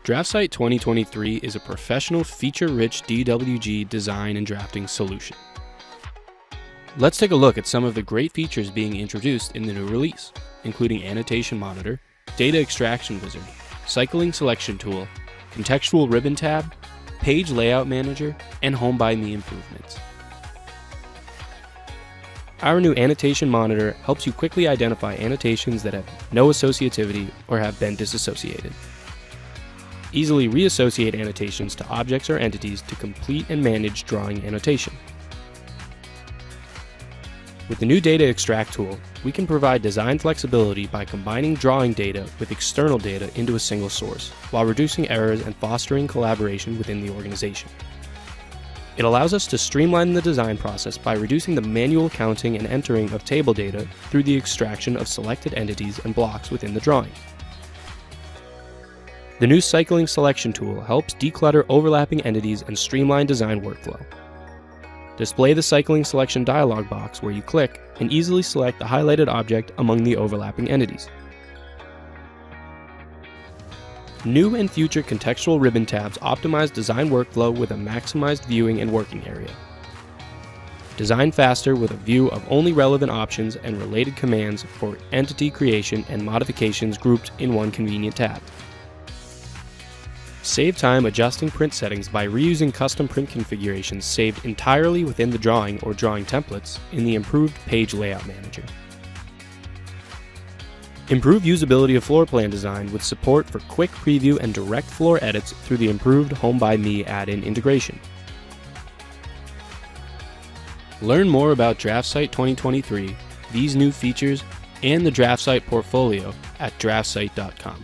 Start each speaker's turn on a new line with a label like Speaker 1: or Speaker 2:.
Speaker 1: DraftSight 2023 is a professional feature-rich DWG design and drafting solution. Let's take a look at some of the great features being introduced in the new release, including Annotation Monitor, Data Extraction Wizard, Cycling Selection Tool, Contextual Ribbon Tab, Page Layout Manager, and Home by Me improvements. Our new Annotation Monitor helps you quickly identify annotations that have no associativity or have been disassociated. Easily reassociate annotations to objects or entities to complete and manage drawing annotation. With the new Data Extract tool, we can provide design flexibility by combining drawing data with external data into a single source, while reducing errors and fostering collaboration within the organization. It allows us to streamline the design process by reducing the manual counting and entering of table data through the extraction of selected entities and blocks within the drawing. The new Cycling Selection tool helps declutter overlapping entities and streamline design workflow. Display the Cycling Selection dialog box where you click and easily select the highlighted object among the overlapping entities. New and future contextual ribbon tabs optimize design workflow with a maximized viewing and working area. Design faster with a view of only relevant options and related commands for entity creation and modifications grouped in one convenient tab. Save time adjusting print settings by reusing custom print configurations saved entirely within the drawing or drawing templates in the improved Page Layout Manager. Improve usability of floor plan design with support for quick preview and direct floor edits through the improved Home by Me add-in integration. Learn more about DraftSight 2023, these new features, and the DraftSight portfolio at DraftSight.com.